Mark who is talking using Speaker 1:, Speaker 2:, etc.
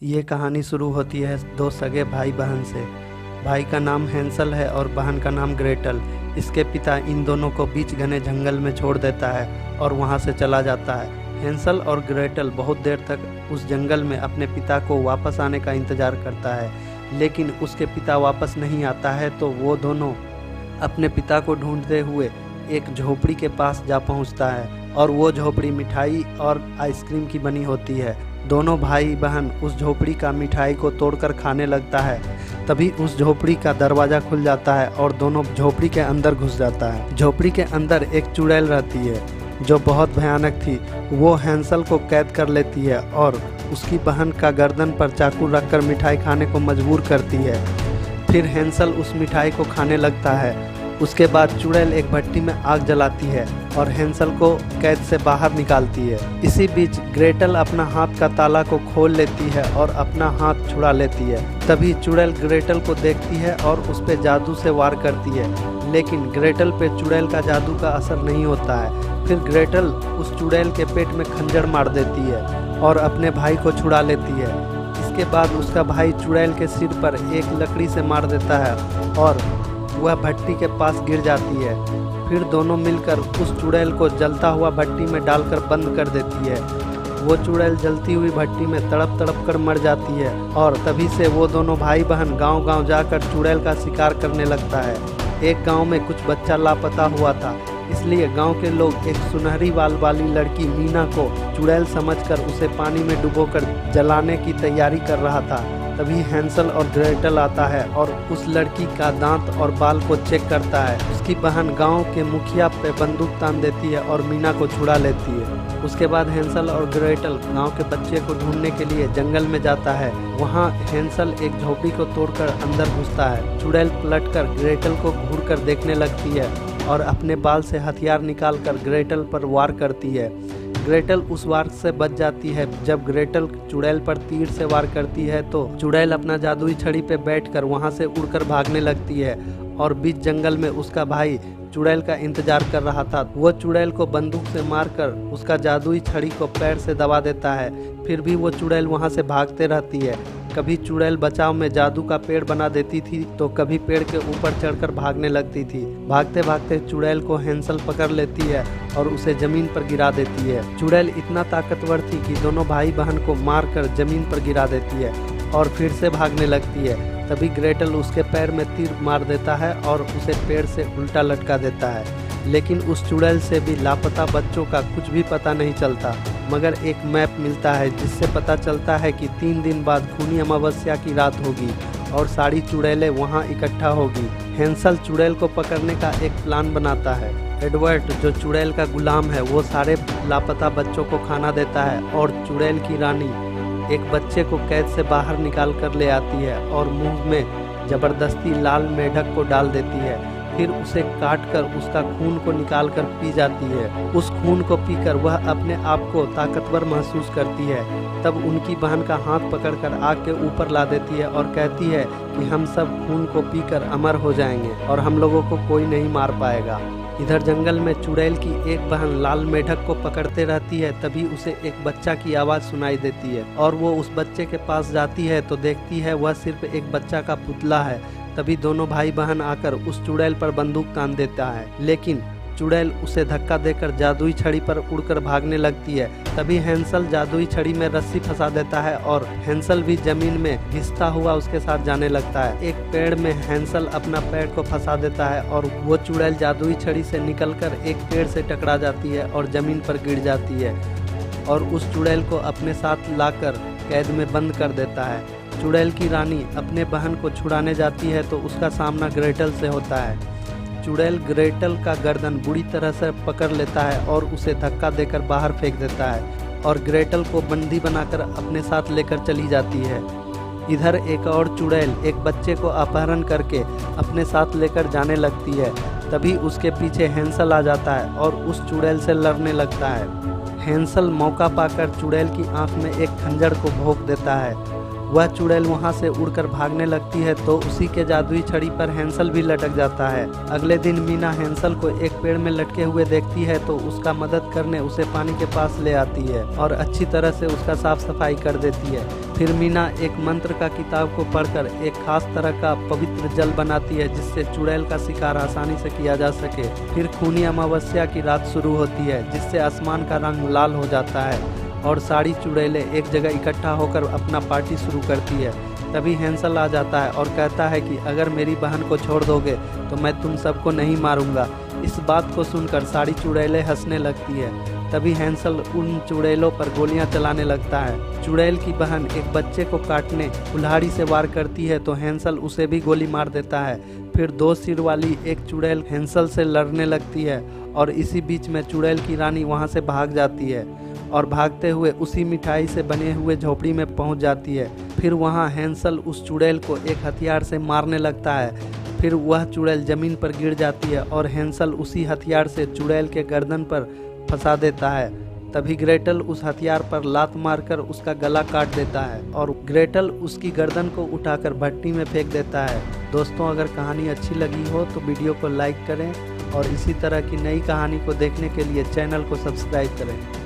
Speaker 1: ये कहानी शुरू होती है दो सगे भाई बहन से। भाई का नाम हैंसल है और बहन का नाम ग्रेटल। इसके पिता इन दोनों को बीच घने जंगल में छोड़ देता है और वहाँ से चला जाता है। हैंसल और ग्रेटल बहुत देर तक उस जंगल में अपने पिता को वापस आने का इंतज़ार करता है, लेकिन उसके पिता वापस नहीं आता है। तो वो दोनों अपने पिता को ढूंढते हुए एक झोपड़ी के पास जा पहुंचता है और वो झोपड़ी मिठाई और आइसक्रीम की बनी होती है। दोनों भाई बहन उस झोपड़ी का मिठाई को तोड़कर खाने लगता है। तभी उस झोपड़ी का दरवाज़ा खुल जाता है और दोनों झोपड़ी के अंदर घुस जाता है। झोपड़ी के अंदर एक चुड़ैल रहती है जो बहुत भयानक थी। वो हैंसल को कैद कर लेती है और उसकी बहन का गर्दन पर चाकू रखकर मिठाई खाने को मजबूर करती है। फिर हैंसल उस मिठाई को खाने लगता है। उसके बाद चुड़ैल एक भट्टी में आग जलाती है और हैंसल को कैद से बाहर निकालती है। इसी बीच ग्रेटल अपना हाथ का ताला को खोल लेती है और अपना हाथ छुड़ा लेती है। तभी चुड़ैल ग्रेटल को देखती है और उस पर जादू से वार करती है, लेकिन ग्रेटल पे चुड़ैल का जादू का असर नहीं होता है। फिर ग्रेटल उस चुड़ैल के पेट में खंजर मार देती है और अपने भाई को छुड़ा लेती है। इसके बाद उसका भाई चुड़ैल के सिर पर एक लकड़ी से मार देता है और वह भट्टी के पास गिर जाती है। फिर दोनों मिलकर उस चुड़ैल को जलता हुआ भट्टी में डालकर बंद कर देती है। वो चुड़ैल जलती हुई भट्टी में तड़प तड़प कर मर जाती है और तभी से वो दोनों भाई बहन गांव-गांव जाकर चुड़ैल का शिकार करने लगता है। एक गांव में कुछ बच्चा लापता हुआ था, इसलिए गांव के लोग एक सुनहरी बाल वाली लड़की मीना को चुड़ैल समझकर उसे पानी में डुबोकर जलाने की तैयारी कर रहा था। तभी हैंसल और ग्रेटल आता है और उस लड़की का दांत और बाल को चेक करता है। उसकी बहन गांव के मुखिया पे बंदूक तान देती है और मीना को छुड़ा लेती है। उसके बाद हैंसल और ग्रेटल गांव के बच्चे को ढूंढने के लिए जंगल में जाता है। वहां हैंसल एक झोपड़ी को तोड़कर अंदर घुसता है। चुड़ैल पलटकर ग्रेटल को घूरकर देखने लगती है और अपने बाल से हथियार निकालकर ग्रेटल पर वार करती है। ग्रेटल उस वार से बच जाती है। जब ग्रेटल चुड़ैल पर तीर से वार करती है तो चुड़ैल अपना जादुई छड़ी पे बैठकर वहां से उड़कर भागने लगती है और बीच जंगल में उसका भाई चुड़ैल का इंतजार कर रहा था। वो चुड़ैल को बंदूक से मारकर उसका जादुई छड़ी को पैर से दबा देता है। फिर भी वो चुड़ैल वहां से भागते रहती है। कभी चुड़ैल बचाव में जादू का पेड़ बना देती थी तो कभी पेड़ के ऊपर चढ़कर भागने लगती थी। भागते भागते चुड़ैल को हैंसल पकड़ लेती है और उसे जमीन पर गिरा देती है। चुड़ैल इतना ताकतवर थी कि दोनों भाई बहन को मारकर जमीन पर गिरा देती है और फिर से भागने लगती है। तभी ग्रेटल उसके पैर में तीर मार देता है और उसे पेड़ से उल्टा लटका देता है। लेकिन उस चुड़ैल से भी लापता बच्चों का कुछ भी पता नहीं चलता, मगर एक मैप मिलता है जिससे पता चलता है कि 3 दिन बाद खूनी अमावस्या की रात होगी और सारी चुड़ैलें वहां इकट्ठा होगी। हैंसल चुड़ैल को पकड़ने का एक प्लान बनाता है। एडवर्ड जो चुड़ैल का गुलाम है वो सारे लापता बच्चों को खाना देता है और चुड़ैल की रानी एक बच्चे को कैद से बाहर निकाल कर ले आती है और मुंह में जबरदस्ती लाल मेढक को डाल देती है। फिर उसे काट कर उसका खून को निकाल कर पी जाती है। उस खून को पीकर वह अपने आप को ताकतवर महसूस करती है। तब उनकी बहन का हाथ पकड़कर आग के ऊपर ला देती है और कहती है कि हम सब खून को पीकर अमर हो जाएंगे और हम लोगों को कोई नहीं मार पाएगा। इधर जंगल में चुड़ैल की एक बहन लाल मेढक को पकड़ते रहती है। तभी उसे एक बच्चा की आवाज़ सुनाई देती है और वो उस बच्चे के पास जाती है तो देखती है वह सिर्फ एक बच्चा का पुतला है। तभी दोनों भाई बहन आकर उस चुड़ैल पर बंदूक तान देता है, लेकिन चुड़ैल उसे धक्का देकर जादुई छड़ी पर उड़कर भागने लगती है। तभी हैंसल जादुई छड़ी में रस्सी फंसा देता है और हैंसल भी जमीन में घिसता हुआ उसके साथ जाने लगता है। एक पेड़ में हैंसल अपना पैर को फंसा देता है और वो चुड़ैल जादुई छड़ी से निकलकर एक पेड़ से टकरा जाती है और जमीन पर गिर जाती है और उस चुड़ैल को अपने साथ लाकर कैद में बंद कर देता है। चुड़ैल की रानी अपने बहन को छुड़ाने जाती है तो उसका सामना ग्रेटल से होता है। चुड़ैल ग्रेटल का गर्दन बुरी तरह से पकड़ लेता है और उसे धक्का देकर बाहर फेंक देता है और ग्रेटल को बंदी बनाकर अपने साथ लेकर चली जाती है। इधर एक और चुड़ैल एक बच्चे को अपहरण करके अपने साथ लेकर जाने लगती है। तभी उसके पीछे हैंसल आ जाता है और उस चुड़ैल से लड़ने लगता है। हैंसल मौका पाकर चुड़ैल की आंख में एक खंजर को भोंक देता है वह चुड़ैल वहां से उड़कर भागने लगती है तो उसी के जादुई छड़ी पर हैंसल भी लटक जाता है। अगले दिन मीना हैंसल को एक पेड़ में लटके हुए देखती है तो उसका मदद करने उसे पानी के पास ले आती है और अच्छी तरह से उसका साफ सफाई कर देती है। फिर मीना एक मंत्र का किताब को पढ़कर एक खास तरह का पवित्र जल बनाती है जिससे चुड़ैल का शिकार आसानी से किया जा सके। फिर खूनी अमावस्या की रात शुरू होती है जिससे आसमान का रंग लाल हो जाता है और सारी चुड़ैलें एक जगह इकट्ठा होकर अपना पार्टी शुरू करती है। तभी हैंसल आ जाता है और कहता है कि अगर मेरी बहन को छोड़ दोगे तो मैं तुम सबको नहीं मारूंगा। इस बात को सुनकर सारी चुड़ैलें हंसने लगती है। तभी हैंसल उन चुड़ैलों पर गोलियां चलाने लगता है। चुड़ैल की बहन एक बच्चे को काटने कुल्हाड़ी से वार करती है तो हैंसल उसे भी गोली मार देता है। फिर 2 सिर वाली एक चुड़ैल हैंसल से लड़ने लगती है और इसी बीच में चुड़ैल की रानी वहां से भाग जाती है और भागते हुए उसी मिठाई से बने हुए झोपड़ी में पहुंच जाती है। फिर वहां हैंसल उस चुड़ैल को एक हथियार से मारने लगता है। फिर वह चुड़ैल जमीन पर गिर जाती है और हैंसल उसी हथियार से चुड़ैल के गर्दन पर फंसा देता है। तभी ग्रेटल उस हथियार पर लात मारकर उसका गला काट देता है और ग्रेटल उसकी गर्दन को उठाकर भट्टी में फेंक देता है। दोस्तों, अगर कहानी अच्छी लगी हो तो वीडियो को लाइक करें और इसी तरह की नई कहानी को देखने के लिए चैनल को सब्सक्राइब करें।